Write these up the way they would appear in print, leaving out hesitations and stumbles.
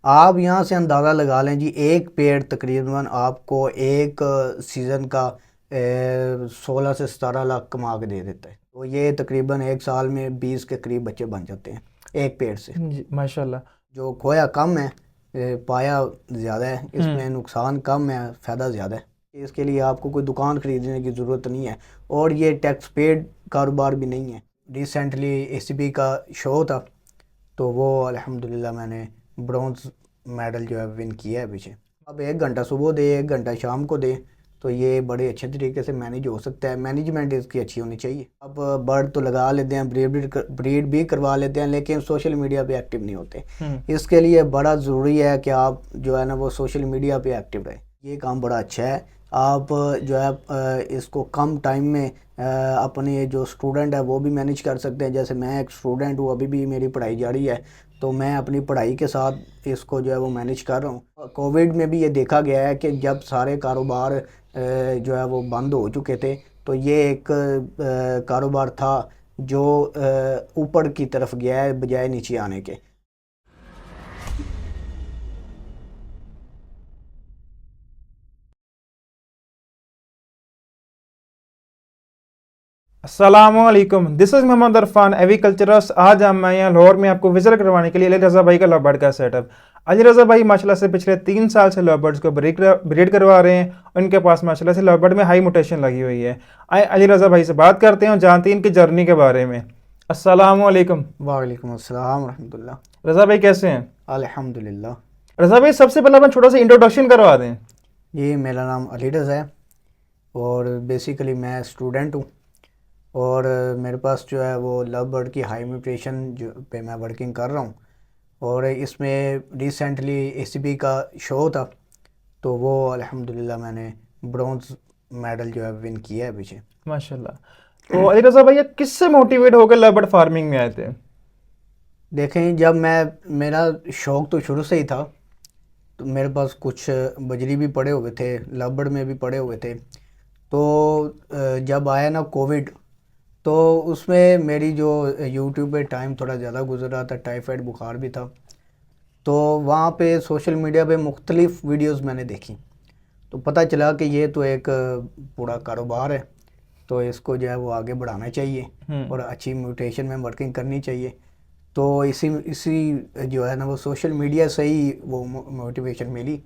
आप यहाँ से अंदाज़ा लगा लें जी, एक पेड़ तकरीबन आपको एक सीज़न का 16 से 17 लाख कमा के दे देता है। तो ये तकरीबन एक साल में 20 के करीब बच्चे बन जाते हैं एक पेड़ से। जी माशाल्लाह। जो खोया कम है, पाया ज़्यादा है, हम्म। इसमें नुकसान कम है, फ़ायदा ज़्यादा है। इसके लिए आपको कोई दुकान ख़रीदने की ज़रूरत नहीं है, और ये टैक्स पेड कारोबार भी नहीं है। रिसेंटली एसीबी का शो था, तो वो अल्हम्दुलिल्लाह मैंने ब्रॉन्ज़ मेडल जो है विन किया है पीछे। अब 1 घंटा सुबह दे, 1 घंटा शाम को दे, तो ये बड़े अच्छे तरीके से मैनेज हो सकता है। मैनेजमेंट इसकी अच्छी होनी चाहिए। अब बर्ड तो लगा लेते हैं, ब्रीड भी करवा लेते हैं, लेकिन सोशल मीडिया पे एक्टिव नहीं होते। इसके लिए बड़ा ज़रूरी है कि आप जो है ना वो सोशल मीडिया पे एक्टिव रहें। ये काम बड़ा अच्छा है। आप जो है इसको कम टाइम में अपने जो स्टूडेंट है वो भी मैनेज कर सकते हैं। जैसे मैं एक स्टूडेंट हूँ, अभी भी मेरी पढ़ाई जारी है, तो मैं अपनी पढ़ाई के साथ इसको जो है वो मैनेज कर रहा हूँ। कोविड में भी ये देखा गया है कि जब सारे कारोबार जो है वो बंद हो चुके थे, तो ये एक कारोबार था जो ऊपर की तरफ गया है बजाय नीचे आने के। अस्सलामुअलैकुम, दिस इज़ मोहम्मद अरफान एग्रीकल्चरस। आज हम आए हैं लाहौर में आपको विजिट करवाने के लिए अली रज़ा भाई का लव बर्ड का सेटअप। अली रज़ा भाई माशाल्लाह से पिछले 3 साल से लव बर्ड्स को ब्रीड करवा रहे हैं। उनके पास माशाल्लाह से लव बर्ड में हाई मोटेशन लगी हुई है। आए अली रज़ा भाई से बात करते हैं और जानते हैं इनकी जर्नी के बारे में। अस्सलामुअलैकुम। वालेकुम अस्सलाम रहमतुल्लाह। रज़ा भाई कैसे हैं? अल्हम्दुलिल्लाह। रज़ा भाई सबसे पहले अपना छोटा सा इंट्रोडक्शन करवा दें। जी, मेरा नाम अली रज़ा है, और बेसिकली मैं स्टूडेंट हूँ, और मेरे पास जो है वो लव बर्ड की हाई म्यूटेशन जो पे मैं वर्किंग कर रहा हूँ। और इसमें रिसेंटली एसीबी का शो था, तो वो अल्हम्दुलिल्लाह मैंने ब्रॉन्ज़ मेडल जो है विन किया है पीछे। माशाल्लाह। तो अली रज़ा भाई किससे मोटिवेट होकर लव बर्ड फार्मिंग में आए थे? देखें, जब मेरा शौक़ तो शुरू से ही था, तो मेरे पास कुछ बजरी भी पड़े हुए थे, लव बर्ड में भी पड़े हुए थे। तो जब आया ना कोविड, तो उसमें मेरी जो यूट्यूब पे टाइम थोड़ा ज़्यादा गुजर रहा था, टाइफाइड बुखार भी था, तो वहाँ पे सोशल मीडिया पे मुख्तलिफ़ वीडियोस मैंने देखी। तो पता चला कि ये तो एक पूरा कारोबार है, तो इसको जो है वो आगे बढ़ाना चाहिए और अच्छी म्यूटेशन में वर्किंग करनी चाहिए। तो इसी इसी जो है ना वो सोशल मीडिया से ही वो मोटिवेशन मिली,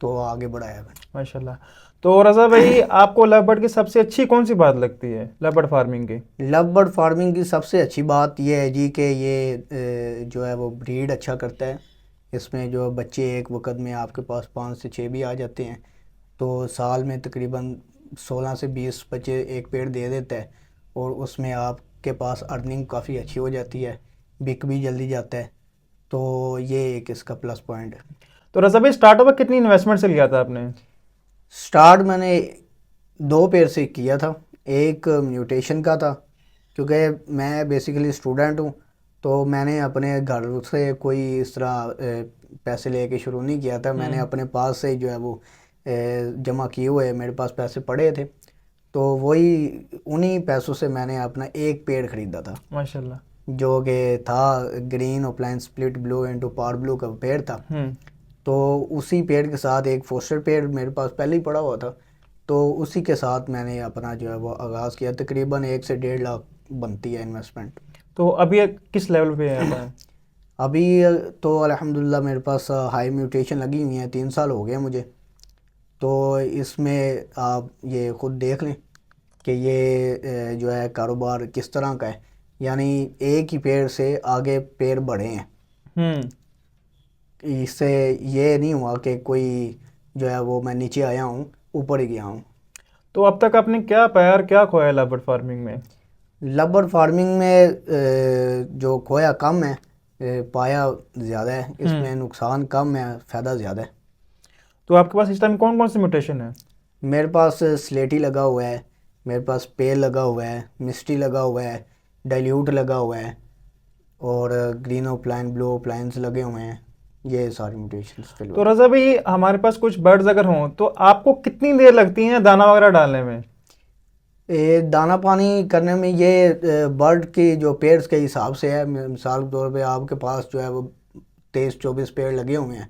तो आगे बढ़ाया मैंने। माशाल्लाह। तो रज़ा भाई आपको लव बर्ड की सबसे अच्छी कौन सी बात लगती है लव बर्ड फार्मिंग की? लव बर्ड फार्मिंग की सबसे अच्छी बात यह है जी कि ये जो है वो ब्रीड अच्छा करता है। इसमें जो बच्चे एक वक्त में आपके पास 5 से 6 भी आ जाते हैं, तो साल में तकरीबन 16 से 20 बच्चे एक पेड़ दे देता है, और उसमें आपके पास अर्निंग काफ़ी अच्छी हो जाती है, बिक भी जल्दी जाता है। तो ये एक इसका प्लस पॉइंट है। तो रज़ा भाई स्टार्टअप में कितनी इन्वेस्टमेंट से लिया था आपने? स्टार्ट मैंने 2 पेड़ से किया था। एक म्यूटेशन का था, क्योंकि मैं बेसिकली स्टूडेंट हूँ, तो मैंने अपने घर से कोई इस तरह पैसे लेके शुरू नहीं किया था। मैंने अपने पास से जो है वो जमा किए हुए मेरे पास पैसे पड़े थे, तो वही उन्हीं पैसों से मैंने अपना एक पेड़ ख़रीदा था, माशाल्लाह। जो कि था green opaline split blue into parblue का पेड़ था। हम्म। तो उसी पेड़ के साथ एक फोस्टर पेड़ मेरे पास पहले ही पड़ा हुआ था, तो उसी के साथ मैंने अपना जो है वो आगाज़ किया। तकरीबन 1 से 1.5 लाख बनती है इन्वेस्टमेंट। तो अभी ये किस लेवल पे है आपका? अभी तो अल्हम्दुलिल्लाह मेरे पास हाई म्यूटेशन लगी हुई है, 3 साल हो गए मुझे। तो इसमें आप ये ख़ुद देख लें कि ये जो है कारोबार किस तरह का है। यानी एक ही पेड़ से आगे पेड़ बढ़े हैं। हम्म। इससे ये नहीं हुआ कि कोई जो है वो मैं नीचे आया हूँ, ऊपर ही गया हूँ। तो अब तक आपने क्या पाया और क्या खोया लव बर्ड फार्मिंग में? रबर फार्मिंग में जो खोया कम है, पाया ज़्यादा है। इसमें नुकसान कम है, फ़ायदा ज़्यादा है। तो आपके पास इस टाइम कौन कौन सी म्यूटेशन है? मेरे पास स्लेटी लगा हुआ है, मेरे पास पेल लगा हुआ है, मिस्टी लगा हुआ है, डाइल्यूट लगा हुआ है, और ग्रीन ओपलाइन ब्लू ओपलाइंस लगे हुए हैं। ये सारी म्यूटेशंस तो फिलहाल। रज़ा भाई हमारे पास कुछ बर्ड्स अगर हों तो आपको कितनी देर लगती है दाना वगैरह डालने में? ये दाना पानी करने में ये बर्ड की जो पेड़ के हिसाब से है। मिसाल के तौर पे आपके पास जो है वो 23-24 पेड़ लगे हुए हैं,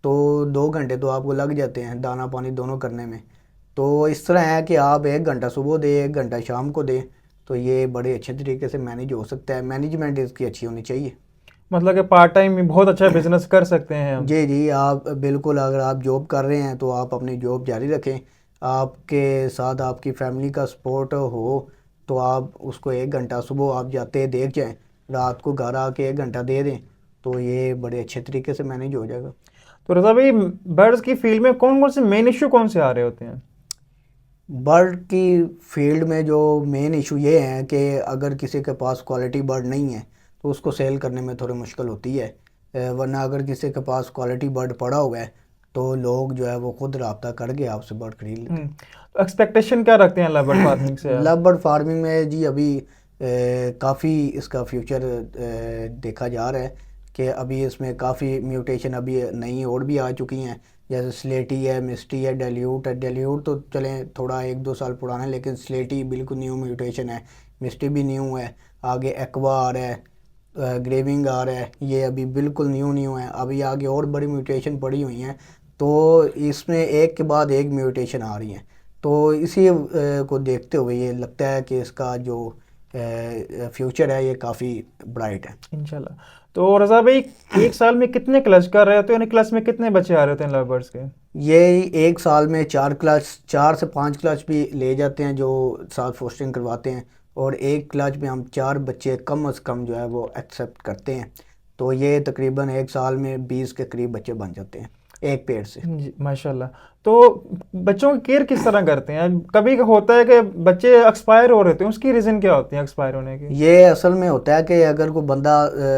तो 2 घंटे तो आपको लग जाते हैं दाना पानी दोनों करने में। तो इस तरह है कि आप 1 घंटा सुबह दें, 1 घंटा शाम को दें, तो ये बड़े अच्छे तरीके से मैनेज हो सकता है। मैनेजमेंट इसकी अच्छी होनी चाहिए। मतलब कि पार्ट टाइम में बहुत अच्छा बिजनेस कर सकते हैं हम। जी जी, आप बिल्कुल, अगर आप जॉब कर रहे हैं तो आप अपनी जॉब जारी रखें, आपके साथ आपकी फैमिली का सपोर्ट हो, तो आप उसको 1 घंटा सुबह आप जाते देख जाएं, रात को घर आके 1 घंटा दे दें, तो ये बड़े अच्छे तरीके से मैनेज हो जाएगा। तो रजा भाई, बर्ड्स की फील्ड में कौन कौन से मेन इश्यू कौन से आ रहे होते हैं? बर्ड की फील्ड में जो मेन इशू ये है कि अगर किसी के पास क्वालिटी बर्ड नहीं है तो उसको सेल करने में थोड़ी मुश्किल होती है। वरना अगर किसी के पास क्वालिटी बर्ड पड़ा हुआ है तो लोग जो है वो खुद रब्ता करके आपसे बर्ड खरीद लेते हैं। तो एक्सपेक्टेशन क्या रखते हैं लव बर्ड फार्मिंग से आप? लव बर्ड फार्मिंग में जी अभी काफ़ी इसका फ्यूचर देखा जा रहा है कि अभी इसमें काफ़ी म्यूटेशन अभी नई और भी आ चुकी हैं। जैसे स्लेटी है, मिस्टी है, डेल्यूट है। डेल्यूट तो चलें थोड़ा 1-2 साल पुराना है, लेकिन स्लेटी बिल्कुल न्यू म्यूटेशन है, मिस्टी भी न्यू है, आगे एक्वा आ रहा है, ग्रेविंग आ रहा है, ये अभी बिल्कुल न्यू है। अभी आगे और बड़ी म्यूटेशन पड़ी हुई हैं, तो इसमें एक के बाद एक म्यूटेशन आ रही हैं। तो इसी को देखते हुए ये लगता है कि इसका जो फ्यूचर है ये काफ़ी ब्राइट है। इंशाल्लाह। तो रजा भाई, एक साल में कितने क्लच कर रहे होते हैं, यानी क्लच में कितने बच्चे आ रहे होते हैं लव बर्ड्स के? ये 1 साल में 4 क्लच, 4 से 5 क्लच भी ले जाते हैं जो साथ फोस्टिंग करवाते हैं, और एक क्लच में हम 4 बच्चे कम अज़ कम जो है वो एक्सेप्ट करते हैं। तो ये तकरीबन 1 साल में 20 के करीब बच्चे बन जाते हैं एक पेड़ से। जी माशाल्लाह। तो बच्चों की केयर किस तरह करते हैं? कभी होता है कि बच्चे एक्सपायर हो रहे थे, उसकी रीज़न क्या होती है एक्सपायर होने की? ये असल में होता है कि अगर कोई बंदा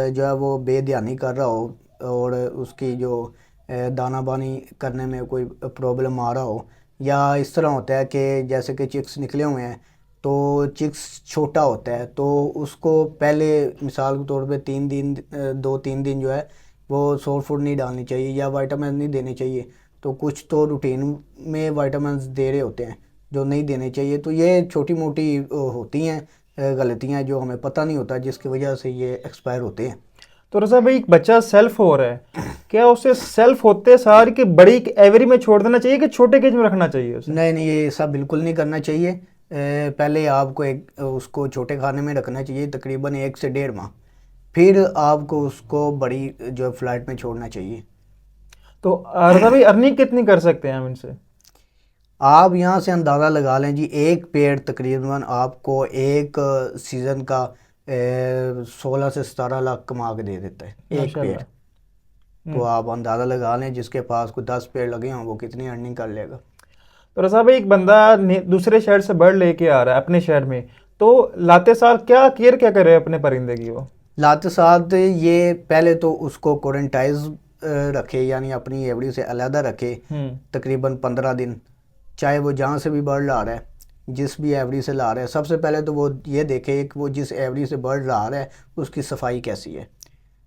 जो है वो बेध्यानी कर रहा हो और उसकी जो दाना पानी करने में कोई प्रॉब्लम आ रहा हो, या इस तरह होता है कि जैसे कि चिक्स निकले हुए हैं तो चिक्स छोटा होता है, तो उसको पहले मिसाल के तौर पे 3 दिन 2-3 दिन जो है वो सोर फूड नहीं डालनी चाहिए या विटामिन नहीं देने चाहिए। तो कुछ तो रूटीन में विटामिन दे रहे होते हैं जो नहीं देने चाहिए। तो ये छोटी मोटी होती हैं गलतियां जो हमें पता नहीं होता, जिसकी वजह से ये एक्सपायर होते हैं। तो रजा भाई, एक बच्चा सेल्फ हो रहा है, क्या उसे सेल्फ होते सार की बड़ी एवरी में छोड़ देना चाहिए कि छोटे केज में रखना चाहिए उसे? नहीं नहीं, ये सब बिल्कुल नहीं करना चाहिए। पहले आपको एक उसको छोटे खाने में रखना चाहिए तकरीबन 1 से 1.5 माह, फिर आपको उसको बड़ी जो फ्लाइट में छोड़ना चाहिए। तो रजा भाई, अर्निंग कितनी कर सकते हैं हम इनसे? आप यहाँ से अंदाज़ा लगा लें जी, एक पेड़ तकरीबन आपको एक सीज़न का 16 से 17 लाख कमा के दे देता है एक पेड़। माशाल्लाह। तो आप अंदाज़ा लगा लें जिसके पास कोई 10 पेड़ लगे हों वो कितनी अर्निंग कर लेगा। तो रजा भाई, एक बंदा दूसरे शहर से बर्ड लेके आ रहा है अपने शहर में, तो लाते साल क्या केयर क्या करे अपने परिंदे की वो? लाते साथ ये पहले तो उसको क्वारंटाइज रखे, यानी अपनी एवरी से अलहदा रखे तकरीबन 15 दिन। चाहे वो जहाँ से भी बर्ड ला रहा है, जिस भी एवरी से ला रहा है, सबसे पहले तो वो ये देखे कि वो जिस एवरी से बर्ड ला रहा है उसकी सफाई कैसी है।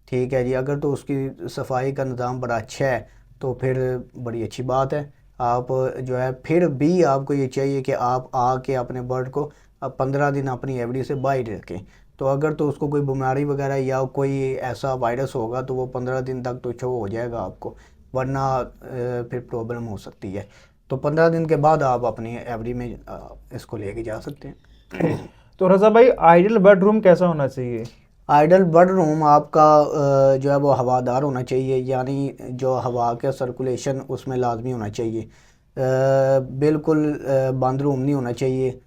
ठीक है जी, अगर तो उसकी सफाई का निज़ाम बड़ा अच्छा है तो फिर बड़ी अच्छी बात है। आप जो है फिर भी आपको ये चाहिए कि आप आके अपने बर्ड को अब 15 दिन अपनी एवरी से बाहर रखें। तो अगर तो उसको कोई बीमारी वगैरह या कोई ऐसा वायरस होगा तो वो 15 दिन तक तो शो हो जाएगा आपको, वरना फिर प्रॉब्लम हो सकती है। तो 15 दिन के बाद आप अपनी एवरी में इसको लेके जा सकते हैं। तो रजा भाई, आइडियल बर्ड रूम कैसा होना चाहिए? आइडल बर्ड रूम आपका जो है वो हवादार होना चाहिए, यानी जो हवा का सर्कुलेशन उसमें लाजमी होना चाहिए। बिल्कुल बंद रूम नहीं होना चाहिए।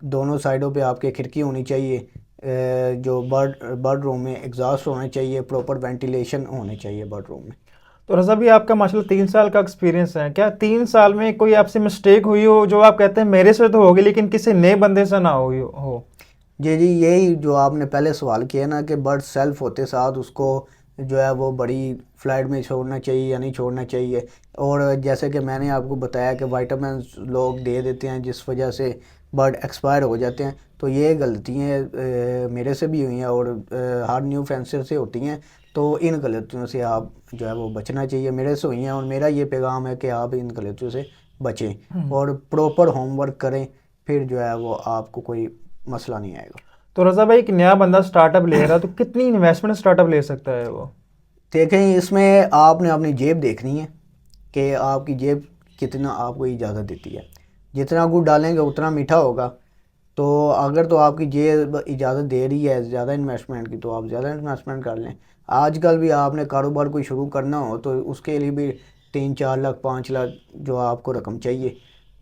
दोनों साइडों पे आपके खिड़की होनी चाहिए। जो बर्ड रूम में एग्जॉस्ट होना चाहिए, प्रॉपर वेंटिलेशन होने चाहिए बर्ड रूम में। तो रजा भाई, आपका माशाल्लाह 3 साल का एक्सपीरियंस है, क्या 3 साल में कोई आपसे मिस्टेक हुई हो जो आप कहते हैं मेरे से तो होगी लेकिन किसी नए बंदे से ना हुई हो? जी जी, यही जो आपने पहले सवाल किया ना कि बर्ड सेल्फ होते साथ उसको जो है वो बड़ी फ्लाइट में छोड़ना चाहिए या नहीं छोड़ना चाहिए। और जैसे कि मैंने आपको बताया कि विटामिन लोग दे देते हैं जिस वजह से बर्ड एक्सपायर हो जाते हैं, तो ये गलतियाँ मेरे से भी हुई हैं और हर न्यू फेंसर से होती हैं। तो इन गलतियों से आप जो है वो बचना चाहिए, मेरे से हुई हैं, और मेरा ये पैगाम है कि आप इन गलतियों से बचें और प्रॉपर होमवर्क करें, फिर जो है वो आपको कोई मसला नहीं आएगा। तो रजा भाई, एक नया बंदा स्टार्टअप ले रहा है तो कितनी इन्वेस्टमेंट स्टार्टअप ले सकता है वो? देखें, इसमें आपने अपनी जेब देखनी है कि आपकी जेब कितना आपको इजाज़त देती है। जितना गुड़ डालेंगे उतना मीठा होगा। तो अगर तो आपकी जेब इजाज़त दे रही है ज़्यादा इन्वेस्टमेंट की, तो आप ज़्यादा इन्वेस्टमेंट कर लें। आजकल भी आपने कारोबार कोई शुरू करना हो तो उसके लिए भी 3-4 लाख 5 लाख जो आपको रकम चाहिए।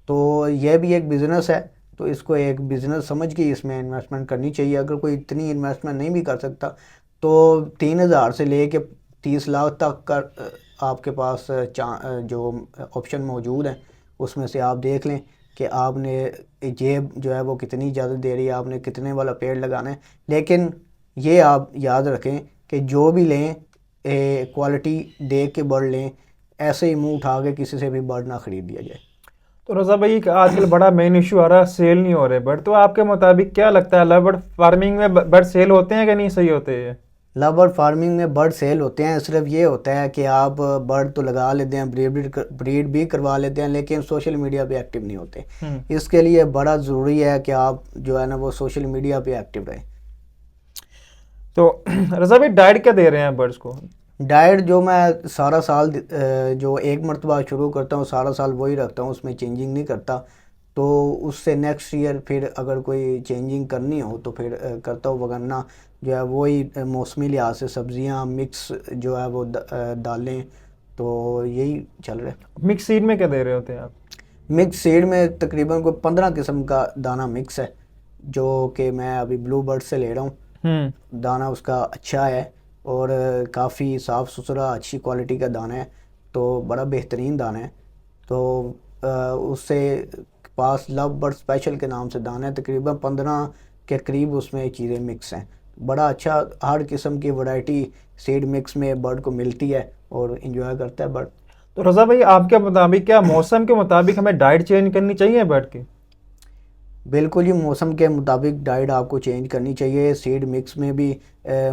तो यह भी एक बिज़नेस है, तो इसको एक बिज़नेस समझ के इसमें इन्वेस्टमेंट करनी चाहिए। अगर कोई इतनी इन्वेस्टमेंट नहीं भी कर सकता तो 3,000 से ले कर 30 लाख तक का आपके पास जो ऑप्शन मौजूद हैं उसमें से आप देख लें कि आपने जेब जो है वो कितनी इजाज़त दे रही है, आपने कितने वाला पेड़ लगाना है। लेकिन ये आप याद रखें कि जो भी लें क्वालिटी देख के बर्ड लें, ऐसे ही मुंह उठा के किसी से भी बर्ड ना ख़रीद दिया जाए। तो रज़ा भाई आजकल बड़ा मेन इशू आ रहा है, सेल नहीं हो रहे बर्ड। तो आपके मुताबिक क्या लगता है, लव बर्ड फार्मिंग में बर्ड सेल होते हैं कि नहीं सही होते हैं? लव बर्ड फार्मिंग में बर्ड सेल होते हैं। सिर्फ ये होता है कि आप बर्ड तो लगा लेते हैं, ब्रीड भी करवा लेते हैं, लेकिन सोशल मीडिया पे एक्टिव नहीं होते। इसके लिए बड़ा ज़रूरी है कि आप जो है ना वो सोशल मीडिया पे एक्टिव रहें। तो रज़ा भाई डाइट क्या दे रहे हैं बर्ड्स को? डाइट जो मैं सारा साल जो एक मरतबा शुरू करता हूँ सारा साल वही रखता हूँ, उसमें चेंजिंग नहीं करता। तो उससे नेक्स्ट ईयर फिर अगर कोई चेंजिंग करनी हो तो फिर करता हूँ, वरना जो है वही मौसमी लिहाज से सब्जियाँ मिक्स जो है वो दालें, तो यही चल रहा है। मिक्स सीड में क्या दे रहे होते हैं आप? मिक्स सीड में तकरीबन कोई 15 किस्म का दाना मिक्स है, जो कि मैं अभी ब्लू बर्ड से ले रहा हूँ। दाना उसका अच्छा है और काफ़ी साफ़ सुथरा अच्छी क्वालिटी का दाना है, तो बड़ा बेहतरीन दाना है। तो उससे पास लव बर्ड स्पेशल के नाम से दाना है, तकरीबन 15 के करीब उसमें चीज़ें मिक्स हैं। बड़ा अच्छा, हर किस्म की वैरायटी सीड मिक्स में बर्ड को मिलती है और इंजॉय करता है बर्ड। तो रज़ा भाई आपके मुताबिक क्या मौसम के मुताबिक हमें डाइट चेंज करनी चाहिए बर्ड की? बिल्कुल ही मौसम के मुताबिक डाइट आपको चेंज करनी चाहिए। सीड मिक्स में भी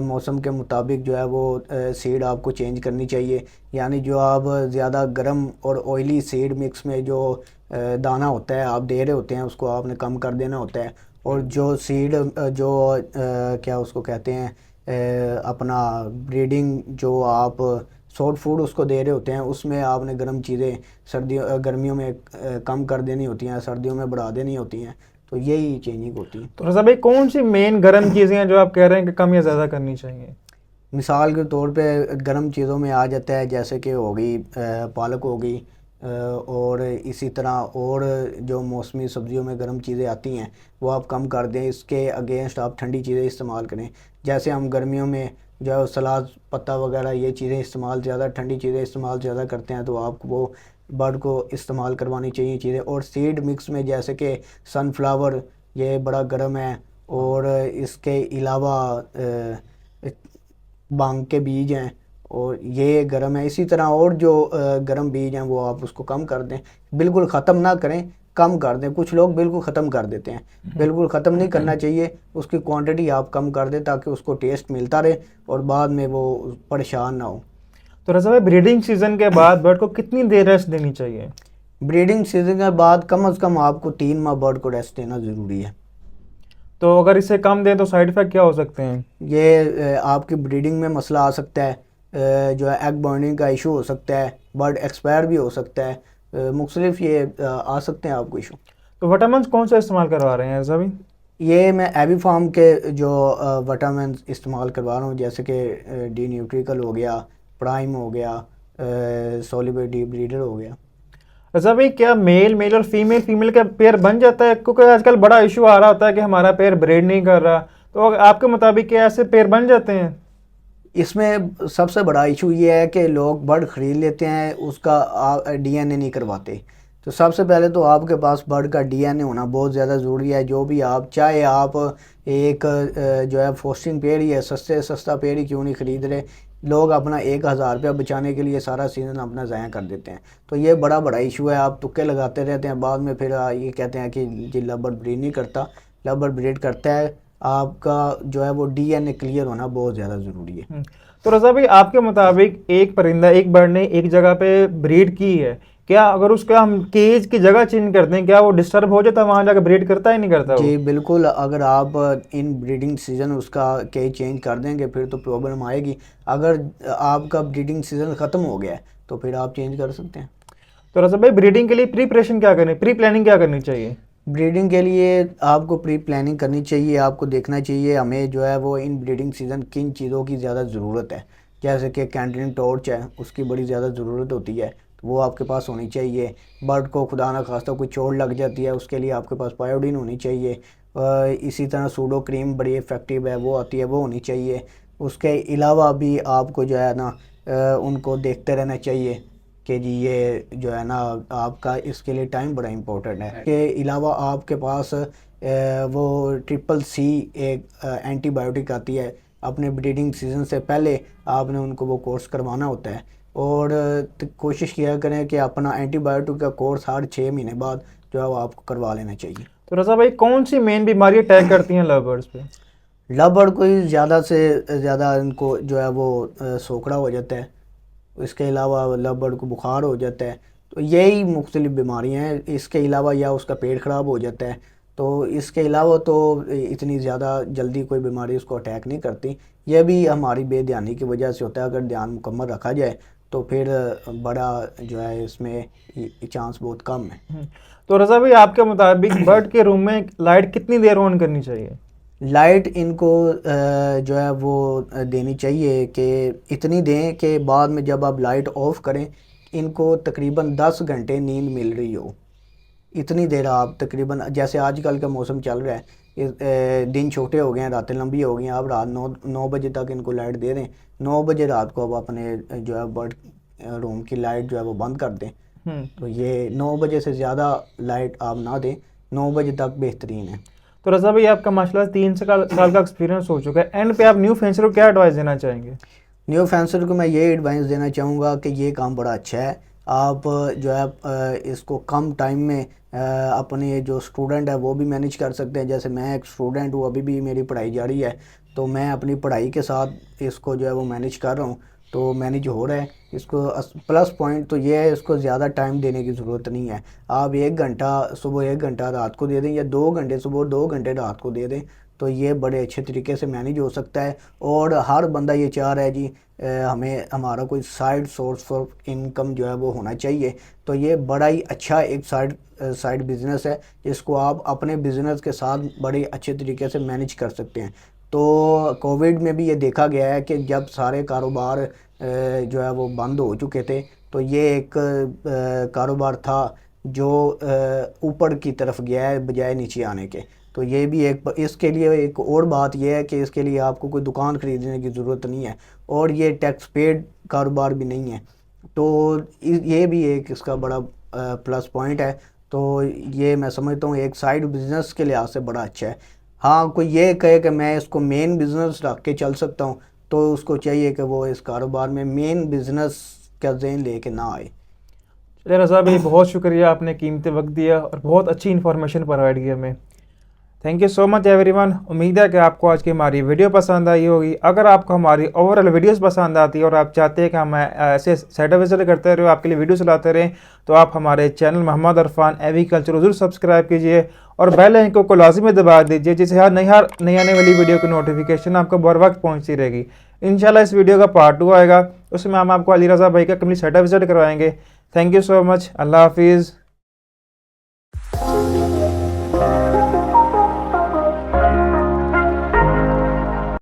मौसम के मुताबिक जो है वो सीड आपको चेंज करनी चाहिए। यानी जो आप ज़्यादा गर्म और ऑयली सीड मिक्स में जो दाना होता है आप दे रहे होते हैं उसको आपने कम कर देना होता है। और जो सीड जो क्या उसको कहते हैं अपना ब्रीडिंग जो आप सॉफ्ट फूड उसको दे रहे होते हैं उसमें आपने गर्म चीज़ें गर्मियों में कम कर देनी होती हैं, सर्दियों में बढ़ा देनी होती हैं। तो यही चेंजिंग होती है। तो रज़ा भाई कौन सी मेन गर्म चीज़ें हैं जो आप कह रहे हैं कि कम या ज़्यादा करनी चाहिए? मिसाल के तौर पे गर्म चीज़ों में आ जाता है जैसे कि हो गई पालक हो गई, और इसी तरह और जो मौसमी सब्जियों में गर्म चीज़ें आती हैं वो आप कम कर दें। इसके अगेंस्ट आप ठंडी चीज़ें इस्तेमाल करें। जैसे हम गर्मियों में जो है सलाद पत्ता वगैरह ये चीज़ें इस्तेमाल ज़्यादा, ठंडी चीज़ें इस्तेमाल ज़्यादा करते हैं, तो आपको वो बर्ड को इस्तेमाल करवानी चाहिए चीज़ें। और सीड मिक्स में जैसे कि सनफ्लावर ये बड़ा गर्म है, और इसके अलावा भांग के बीज हैं और ये गर्म है। इसी तरह और जो गर्म बीज हैं वो आप उसको कम कर दें, बिल्कुल ख़त्म ना करें, कम कर दें। कुछ लोग बिल्कुल ख़त्म कर देते हैं, बिल्कुल ख़त्म नहीं करना चाहिए। उसकी क्वांटिटी आप कम कर दें ताकि उसको टेस्ट मिलता रहे और बाद में वो परेशान ना हो। तो रज़ा भाई ब्रीडिंग सीजन के बाद बर्ड को कितनी देर रेस्ट देनी चाहिए? ब्रीडिंग सीजन के बाद कम से कम आपको 3 माह बर्ड को रेस्ट देना ज़रूरी है। तो अगर इससे कम दें तो साइड इफ़ेक्ट क्या हो सकते हैं? ये आपकी ब्रीडिंग में मसला आ सकता है, जो है एग बर्निंग का इशू हो सकता है, बर्ड एक्सपायर भी हो सकता है, मुख्तलिफ ये आ सकते हैं आपको इशू। तो विटामिन कौन सा इस्तेमाल करवा रहे हैं रज़ा भाई? ये मैं एवी फार्म के जो विटामिन इस्तेमाल करवा रहा हूँ, जैसे कि डी न्यूट्रिकल हो गया, प्राइम हो गया, सोलिबल डी ब्रीडर हो गया। रज़ा भाई क्या मेल और फीमेल का पेयर बन जाता है? क्योंकि आजकल बड़ा इशू आ रहा होता है कि हमारा पेयर ब्रीड नहीं कर रहा। तो आपके मुताबिक क्या ऐसे पेयर बन जाते हैं? इसमें सबसे बड़ा इशू ये है कि लोग बर्ड ख़रीद लेते हैं, उसका डीएनए नहीं करवाते। तो सबसे पहले तो आपके पास बर्ड का डीएनए होना बहुत ज़्यादा ज़रूरी है। जो भी आप चाहे आप एक जो है फोस्टिंग पेड़ ही है, सस्ते सस्ता पेड़ ही क्यों नहीं ख़रीद रहे, लोग अपना 1,000 रुपया बचाने के लिए सारा सीज़न अपना ज़ाया कर देते हैं। तो ये बड़ा इशू है। आप तुक्के लगाते रहते हैं, बाद में फिर ये कहते हैं कि जी लव बर्ड ब्रीड नहीं करता। लव बर्ड ब्रीड करता है। आपका जो है वो डीएनए क्लियर होना बहुत ज़्यादा ज़रूरी है। तो रज़ा भाई आपके मुताबिक एक परिंदा एक बर्ड ने एक जगह पे ब्रीड की है, क्या अगर उसका हम केज की जगह चेंज करते हैं क्या वो डिस्टर्ब हो जाता है, वहाँ जाकर ब्रीड करता ही नहीं करता वो? जी बिल्कुल, अगर आप इन ब्रीडिंग सीज़न उसका केज चेंज कर देंगे फिर तो प्रॉब्लम आएगी। अगर आपका ब्रीडिंग सीज़न ख़त्म हो गया है तो फिर आप चेंज कर सकते हैं। तो रजा भाई ब्रीडिंग के लिए प्रिपरेशन क्या करनी, प्री प्लानिंग क्या करनी चाहिए? ब्रीडिंग के लिए आपको प्री प्लानिंग करनी चाहिए। आपको देखना चाहिए हमें जो है वो इन ब्रीडिंग सीज़न किन चीज़ों की ज़्यादा ज़रूरत है। जैसे कि कैंटरिंग टॉर्च है, उसकी बड़ी ज़्यादा ज़रूरत होती है, तो वो आपके पास होनी चाहिए। बर्ड को खुदा ना खास्ता कोई चोट लग जाती है, उसके लिए आपके पास पायोडीन होनी चाहिए। इसी तरह सूडो क्रीम बड़ी इफ़ेक्टिव है, वो आती है, वो होनी चाहिए। उसके अलावा भी आपको जो है ना उनको देखते रहना चाहिए कि जी ये जो है ना आपका इसके लिए टाइम बड़ा इम्पोर्टेंट है। के अलावा आपके पास वो ट्रिपल सी एक एंटीबायोटिक आती है, अपने ब्रीडिंग सीज़न से पहले आपने उनको वो कोर्स करवाना होता है। और कोशिश किया करें कि अपना एंटीबायोटिक का कोर्स हर 6 महीने बाद जो है वो आपको करवा लेना चाहिए। तो रजा भाई कौन सी मेन बीमारी अटैक करती हैं लव बर्ड्स पे? लव कोई ज़्यादा से ज़्यादा इनको जो है वो सोखड़ा हो जाता है। इसके अलावा लव को बुखार हो जाता है। तो यही मुख्तलिफ बीमारियाँ हैं। इसके अलावा या उसका पेट ख़राब हो जाता है। तो इसके अलावा तो इतनी ज़्यादा जल्दी कोई बीमारी उसको अटैक नहीं करती। यह भी हमारी बेध्यानी की वजह से होता है। अगर ध्यान मुकम्मल रखा जाए तो फिर बड़ा जो है इसमें चांस बहुत कम है। तो रजा भाई आपके मुताबिक बर्ड के रूम में लाइट कितनी देर ऑन करनी चाहिए? लाइट इनको जो है वो देनी चाहिए कि इतनी दें कि बाद में जब आप लाइट ऑफ करें इनको तकरीबन 10 घंटे नींद मिल रही हो। इतनी देर आप तकरीबन, जैसे आजकल का मौसम चल रहा है, दिन छोटे हो गए हैं, रातें लंबी हो गई हैं, आप रात 9 बजे तक इनको लाइट दे दें। 9 बजे रात को आप अपने जो है बर्ड रूम की लाइट जो है वो बंद कर दें। तो ये 9 बजे से ज़्यादा लाइट आप ना दें, 9 बजे तक बेहतरीन है। तो रजा भाई आपका माशाल्लाह 3 साल का एक्सपीरियंस हो चुका है, एंड पे आप न्यू फेंसर को क्या एडवाइस देना चाहेंगे? न्यू फेंसर को मैं ये एडवाइस देना चाहूँगा कि ये काम बड़ा अच्छा है। आप जो है इसको कम टाइम में अपने जो स्टूडेंट है वो भी मैनेज कर सकते हैं। जैसे मैं एक स्टूडेंट हूँ, अभी भी मेरी पढ़ाई जारी है, तो मैं अपनी पढ़ाई के साथ इसको जो है वो मैनेज कर रहा हूँ, तो मैनेज हो रहा है। इसको प्लस पॉइंट तो ये है, इसको ज़्यादा टाइम देने की ज़रूरत नहीं है। आप 1 घंटा सुबह 1 घंटा रात को दे दें या 2 घंटे सुबह 2 घंटे रात को दे दें, तो ये बड़े अच्छे तरीके से मैनेज हो सकता है। और हर बंदा ये चाह रहा है जी हमें हमारा कोई साइड सोर्स ऑफ इनकम जो है वो होना चाहिए। तो ये बड़ा ही अच्छा एक साइड बिज़नेस है जिसको आप अपने बिज़नेस के साथ बड़े अच्छे तरीके से मैनेज कर सकते हैं। तो कोविड में भी ये देखा गया है कि जब सारे कारोबार जो है वो बंद हो चुके थे, तो ये एक कारोबार था जो ऊपर की तरफ गया है बजाय नीचे आने के। तो ये भी एक, इसके लिए एक और बात यह है कि इसके लिए आपको कोई दुकान ख़रीदने की ज़रूरत नहीं है और ये टैक्स पेड कारोबार भी नहीं है। तो ये भी एक इसका बड़ा प्लस पॉइंट है। तो ये मैं समझता हूँ एक साइड बिज़नेस के लिहाज से बड़ा अच्छा है। हाँ, कोई ये कहे कि मैं इसको मेन बिज़नेस रख के चल सकता हूँ, तो उसको चाहिए कि वो इस कारोबार में मेन बिज़नेस का ज़हन लेके ना आए। चलिए रजा भाई बहुत शुक्रिया, आपने कीमती वक्त दिया और बहुत अच्छी इन्फॉर्मेशन प्रोवाइड की हमें। Thank you so much everyone. उम्मीद है कि आपको आज की हमारी वीडियो पसंद आई होगी। अगर आपको हमारी ओवरऑल वीडियोस पसंद आती है और आप चाहते हैं कि हम ऐसे सेटअप विजिट करते रहे, आपके लिए वीडियो चलाते रहें, तो आप हमारे चैनल मोहम्मद अरफान एविकल्चर ज़रूर सब्सक्राइब कीजिए और बेल आइकन को लाजमी दबा दीजिए, जिससे हर नई आने वाली वीडियो की नोटिफिकेशन आपको बर वक्त पहुँचती रहेगी। इंशाल्लाह इस वीडियो का पार्ट 2 आएगा, उसमें हम आपको अली रज़ा भाई का कंप्लीट सेटअप विजिट करवाएंगे। Thank you so much. Allah हाफिज़।